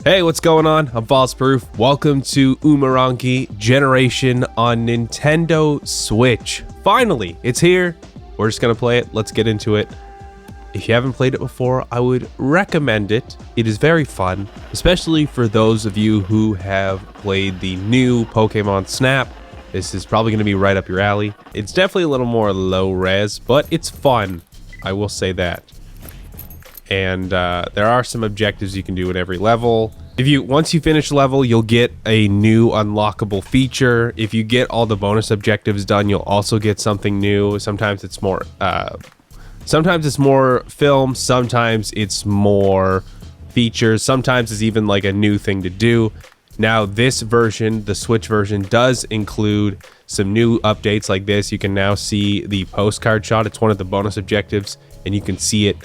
Hey, what's going on? I'm FalseProof. Welcome to Umurangi Generation on Nintendo Switch. Finally, it's here. We're just gonna play it. Let's get into it. If you haven't played it before, I would recommend it. It is very fun, especially for those of you who have played the new Pokemon Snap. This is probably gonna be right up your alley. It's definitely a little more low res, but it's fun. I will say that. And there are some objectives you can do at every level. Once you finish a level, you'll get a new unlockable feature. If you get all the bonus objectives done, you'll also get something new. Sometimes it's more film, sometimes it's more features, sometimes it's even like a new thing to do. Now this version, the Switch version, does include some new updates like this. You can now see the postcard shot. It's one of the bonus objectives, and you can see it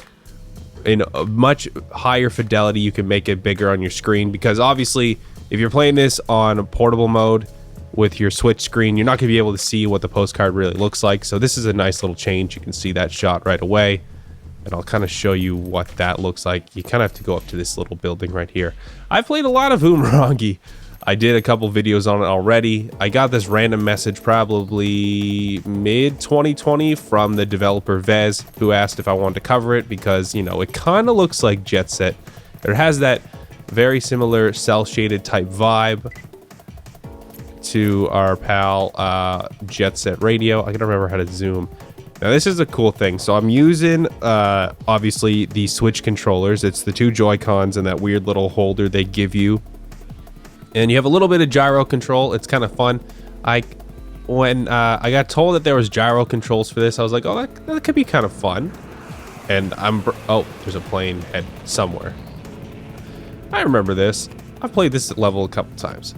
in a much higher fidelity. You can make it bigger on your screen, because obviously if you're playing this on a portable mode with your Switch screen, you're not going to be able to see what the postcard really looks like. So this is a nice little change. You can see that shot right away, and I'll kind of show you what that looks like. You kind of have to go up to this little building right here. I've played a lot of Umurangi. I did a couple videos on it already. I got this random message probably mid 2020 from the developer Vez, who asked if I wanted to cover it because, you know, it kind of looks like Jet Set. It has that very similar cell shaded type vibe to our pal Jet Set Radio. I can remember how to zoom. Now this is a cool thing. So I'm using obviously the Switch controllers. It's the two Joy-Cons and that weird little holder they give you. And you have a little bit of gyro control. It's kind of fun. When I got told that there was gyro controls for this, I was like, oh, that could be kind of fun. And oh, there's a plane head somewhere. I remember this. I've played this level a couple times.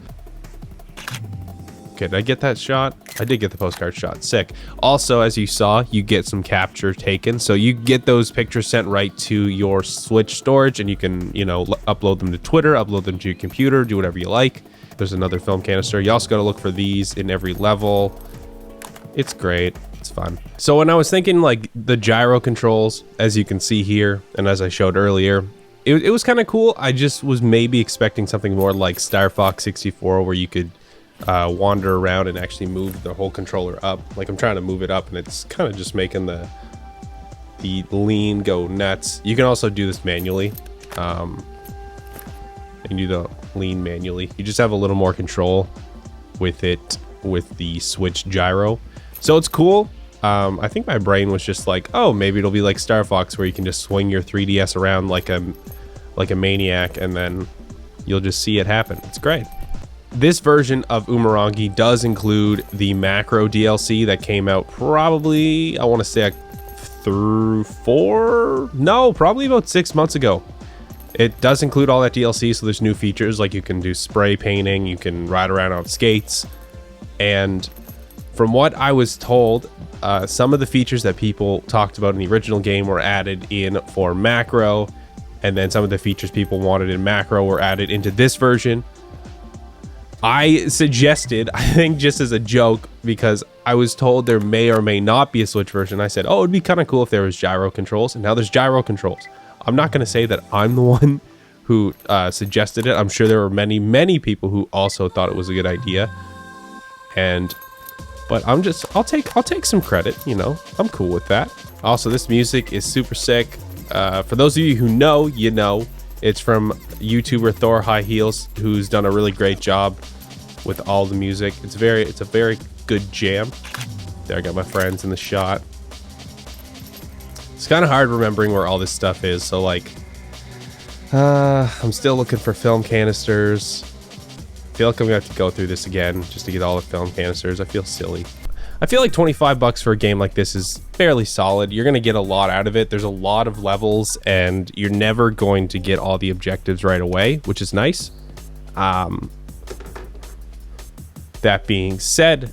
Okay, did I get that shot? I did get the postcard shot. Sick. Also, as you saw, you get some capture taken. So you get those pictures sent right to your Switch storage, and you can, you know, upload them to Twitter, upload them to your computer, do whatever you like. There's another film canister. You also got to look for these in every level. It's great. It's fun. So when I was thinking like the gyro controls, as you can see here, and as I showed earlier, it was kind of cool. I just was maybe expecting something more like Star Fox 64, where you could wander around and actually move the whole controller up. Like I'm trying to move it up, and it's kind of just making the lean go nuts. You can also do this manually. You can do the lean manually. You just have a little more control with it with the Switch gyro. So it's cool. I think my brain was just like, oh, maybe it'll be like Star Fox, where you can just swing your 3DS around like a maniac, and then you'll just see it happen. It's great. This version of Umurangi does include the macro DLC that came out probably, I want to say probably about 6 months ago. It does include all that DLC, so there's new features, like you can do spray painting, you can ride around on skates, and from what I was told, some of the features that people talked about in the original game were added in for macro, and then some of the features people wanted in macro were added into this version. I suggested, I think just as a joke, because I was told there may or may not be a Switch version. I said, oh, it'd be kind of cool if there was gyro controls, and now there's gyro controls. I'm not going to say that I'm the one who suggested it. I'm sure there were many, many people who also thought it was a good idea. But I'll take some credit, you know. I'm cool with that. Also, this music is super sick. For those of you who know, you know. It's from YouTuber Thor High Heels, who's done a really great job with all the music. It's a very good jam. There, I got my friends in the shot. It's kind of hard remembering where all this stuff is, so like, I'm still looking for film canisters. I feel like I'm gonna have to go through this again just to get all the film canisters. I feel silly. I feel like 25 bucks for a game like this is fairly solid. You're going to get a lot out of it. There's a lot of levels, and you're never going to get all the objectives right away, which is nice. That being said,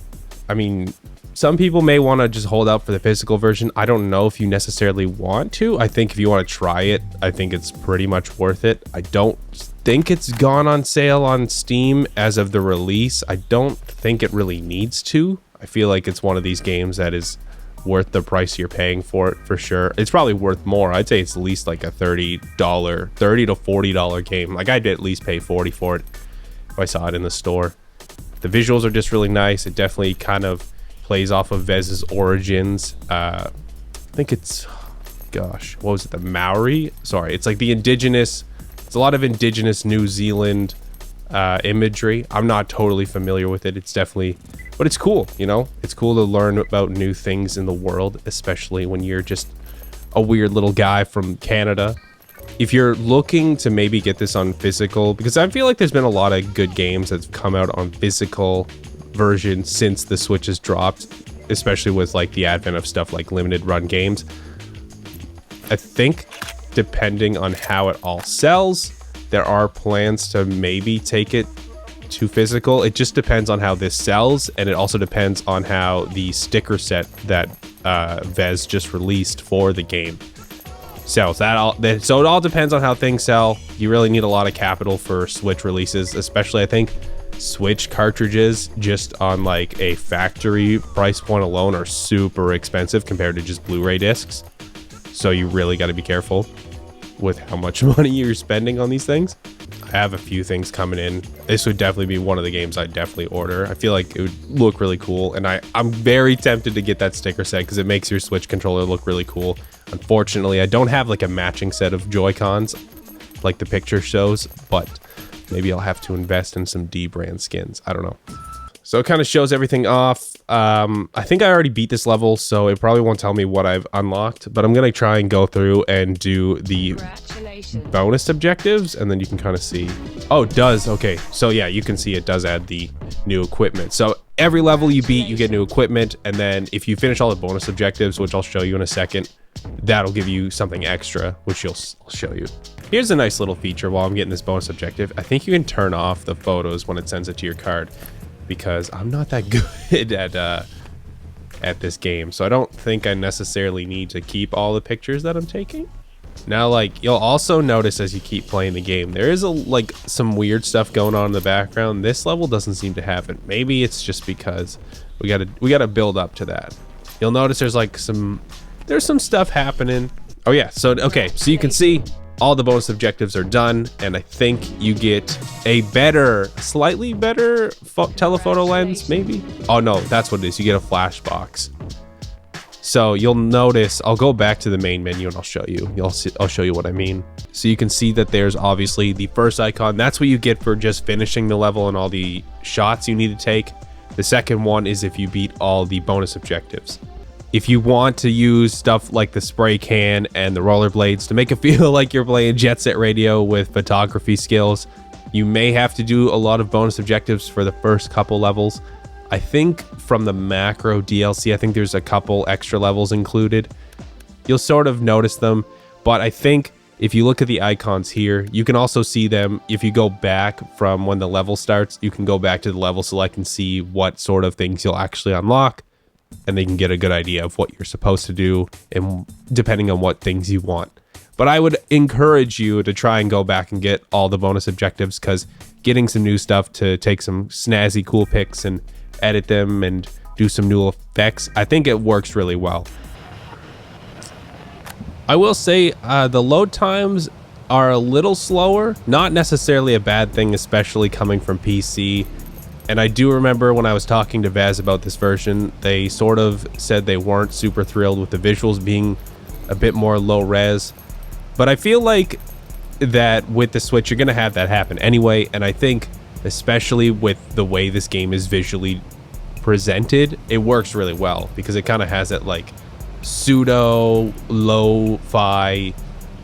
I mean, some people may want to just hold out for the physical version. I don't know if you necessarily want to. I think if you want to try it, I think it's pretty much worth it. I don't think it's gone on sale on Steam as of the release. I don't think it really needs to. I feel like it's one of these games that is worth the price you're paying for it for sure. It's probably worth more. I'd say it's at least like a $30 to $40 game. Like I'd at least pay 40 for it if I saw it in the store. The visuals are just really nice. It definitely kind of plays off of Vez's origins. I think it's, gosh, what was it? The Maori? Sorry, it's like the indigenous. It's a lot of indigenous New Zealand imagery. I'm not totally familiar with it. It's definitely, but it's cool, you know? It's cool to learn about new things in the world, especially when you're just a weird little guy from Canada. If you're looking to maybe get this on physical, because I feel like there's been a lot of good games that's come out on physical version since the Switch has dropped, especially with like the advent of stuff like limited run games. I think depending on how it all sells, there are plans to maybe take it to physical. It just depends on how this sells, and it also depends on how the sticker set that Vez just released for the game sells. So it all depends on how things sell. You really need a lot of capital for Switch releases, especially I think Switch cartridges just on like a factory price point alone are super expensive compared to just Blu-ray discs. So you really got to be careful with how much money you're spending on these things. I have a few things coming in. This would definitely be one of the games I'd definitely order. I feel like it would look really cool, and I'm very tempted to get that sticker set because it makes your Switch controller look really cool. Unfortunately, I don't have like a matching set of Joy-Cons like the picture shows, but maybe I'll have to invest in some D-brand skins. I don't know. So it kind of shows everything off. I think I already beat this level, so it probably won't tell me what I've unlocked, but I'm going to try and go through and do the bonus objectives, and then you can kind of see. Oh, it does. Okay, so yeah, you can see it does add the new equipment. So every level you beat, you get new equipment, and then if you finish all the bonus objectives, which I'll show you in a second, that'll give you something extra, which I'll show you. Here's a nice little feature while I'm getting this bonus objective. I think you can turn off the photos when it sends it to your card, because I'm not that good at this game, so I don't think I necessarily need to keep all the pictures that I'm taking. Now, like, you'll also notice as you keep playing the game, there is like some weird stuff going on in the background. This level doesn't seem to have it. Maybe it's just because we gotta build up to that. You'll notice there's like some stuff happening. Oh yeah, so okay, so you can see all the bonus objectives are done, and I think you get a slightly better telephoto lens, maybe? Oh no, that's what it is. You get a flash box. So you'll notice, I'll go back to the main menu and I'll show you. I'll show you what I mean. So you can see that there's obviously the first icon. That's what you get for just finishing the level and all the shots you need to take. The second one is if you beat all the bonus objectives. If you want to use stuff like the spray can and the rollerblades to make it feel like you're playing Jet Set Radio with photography skills, you may have to do a lot of bonus objectives for the first couple levels. I think from the macro DLC, I think there's a couple extra levels included. You'll sort of notice them, but I think if you look at the icons here, you can also see them. If you go back from when the level starts, you can go back to the level select and see what sort of things you'll actually unlock, and they can get a good idea of what you're supposed to do and depending on what things you want. But I would encourage you to try and go back and get all the bonus objectives, because getting some new stuff to take some snazzy cool pics and edit them and do some new effects, I think it works really well. I will say the load times are a little slower, not necessarily a bad thing, especially coming from PC. And I do remember when I was talking to Vaz about this version, they sort of said they weren't super thrilled with the visuals being a bit more low res. But I feel like that with the Switch, you're going to have that happen anyway. And I think especially with the way this game is visually presented, it works really well because it kind of has that like pseudo lo-fi,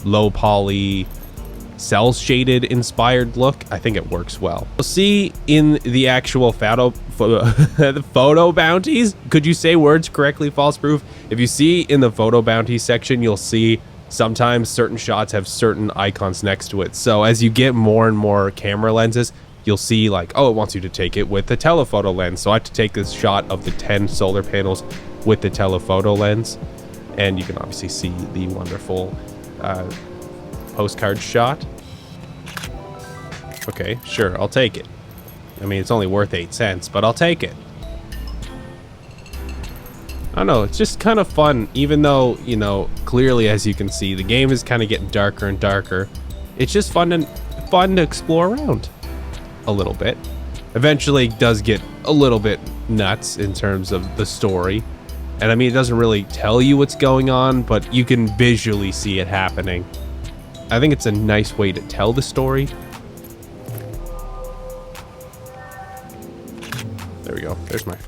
low poly, cell shaded inspired look. I think it works well. You'll see in the actual the photo bounties. Could you say words correctly, FalseProof? If you see in the photo bounty section, you'll see sometimes certain shots have certain icons next to it. So as you get more and more camera lenses, you'll see like, oh, it wants you to take it with the telephoto lens. So I have to take this shot of the 10 solar panels with the telephoto lens. And you can obviously see the wonderful postcard shot. Okay, sure, I'll take it. I mean, it's only worth 8 cents, but I'll take it. I don't know, it's just kind of fun, even though, you know, clearly as you can see, the game is kind of getting darker and darker. It's just fun to explore around a little bit. Eventually it does get a little bit nuts in terms of the story. And I mean, it doesn't really tell you what's going on, but you can visually see it happening. I think it's a nice way to tell the story. There we go.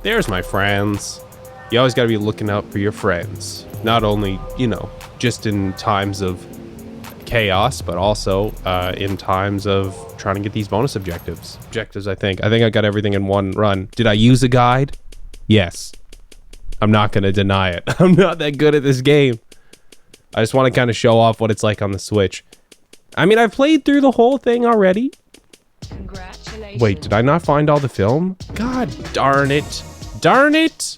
There's my friends. You always got to be looking out for your friends. Not only, you know, just in times of chaos, but also in times of trying to get these bonus objectives. I think I got everything in one run. Did I use a guide? Yes. I'm not going to deny it. I'm not that good at this game. I just want to kind of show off what it's like on the Switch. I mean, I've played through the whole thing already. Congratulations. Wait, did I not find all the film? God darn it. Darn it.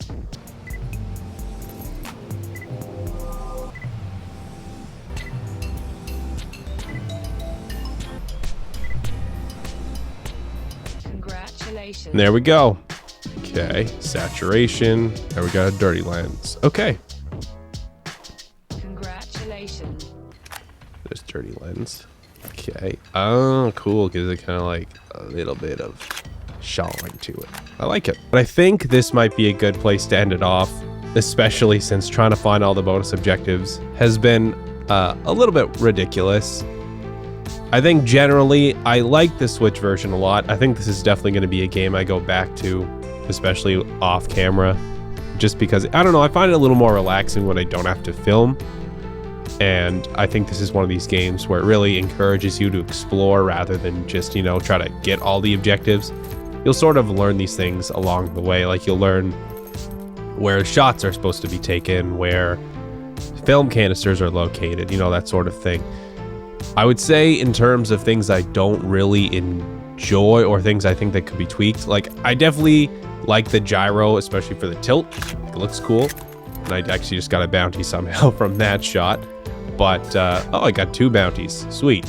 Congratulations. There we go. Okay, saturation. There we got a dirty lens. Okay. Congratulations. There's dirty lens. Okay. Oh, cool. Gives it kind of like a little bit of shine to it. I like it. But I think this might be a good place to end it off, especially since trying to find all the bonus objectives has been a little bit ridiculous. I think generally I like the Switch version a lot. I think this is definitely going to be a game I go back to, especially off camera, just because, I don't know, I find it a little more relaxing when I don't have to film. And I think this is one of these games where it really encourages you to explore rather than just, you know, try to get all the objectives. You'll sort of learn these things along the way. Like, you'll learn where shots are supposed to be taken, where film canisters are located, you know, that sort of thing. I would say in terms of things I don't really enjoy or things I think that could be tweaked, like, I definitely like the gyro, especially for the tilt. It looks cool. And I actually just got a bounty somehow from that shot. But, oh, I got 2 bounties. Sweet.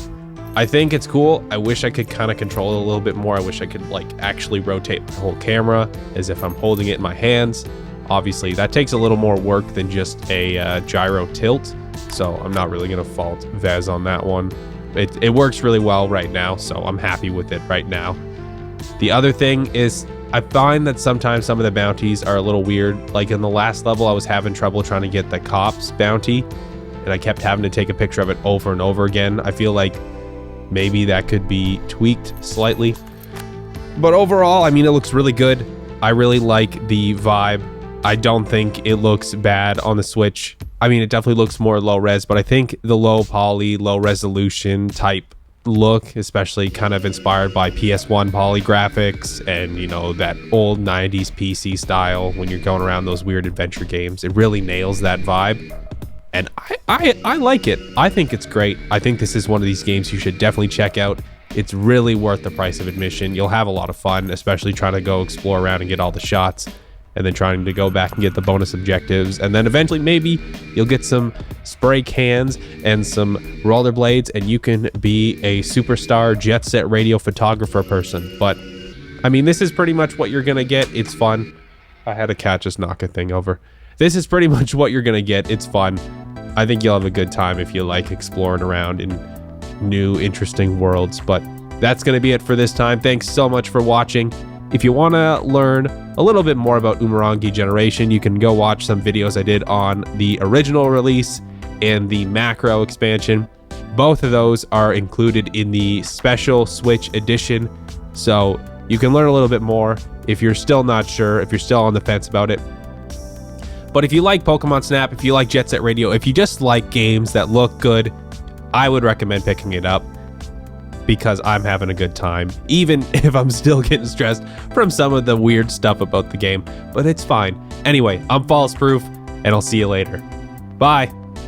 I think it's cool. I wish I could kind of control it a little bit more. I wish I could, like, actually rotate my whole camera as if I'm holding it in my hands. Obviously, that takes a little more work than just a gyro tilt. So I'm not really going to fault Vez on that one. It works really well right now, so I'm happy with it right now. The other thing is, I find that sometimes some of the bounties are a little weird. Like in the last level, I was having trouble trying to get the cops bounty, and I kept having to take a picture of it over and over again. I feel like maybe that could be tweaked slightly. But overall, I mean, it looks really good. I really like the vibe. I don't think it looks bad on the Switch. I mean, it definitely looks more low res, but I think the low poly, low resolution type look, especially kind of inspired by PS1 poly graphics and, you know, that old 90s PC style when you're going around those weird adventure games, it really nails that vibe. And I like it. I think it's great. I think this is one of these games you should definitely check out. It's really worth the price of admission. You'll have a lot of fun, especially trying to go explore around and get all the shots, and then trying to go back and get the bonus objectives. And then eventually maybe you'll get some spray cans and some rollerblades, and you can be a superstar jet set radio photographer person. But I mean, this is pretty much what you're gonna get. It's fun. I had a cat just knock a thing over. This is pretty much what you're gonna get. It's fun. I think you'll have a good time if you like exploring around in new, interesting worlds. But that's gonna be it for this time. Thanks so much for watching. If you want to learn a little bit more about Umurangi Generation, you can go watch some videos I did on the original release and the macro expansion. Both of those are included in the special Switch edition, so you can learn a little bit more if you're still not sure, if you're still on the fence about it. But if you like Pokemon Snap, if you like Jet Set Radio, if you just like games that look good, I would recommend picking it up, because I'm having a good time, even if I'm still getting stressed from some of the weird stuff about the game, but it's fine. Anyway, I'm FalseProof, and I'll see you later. Bye.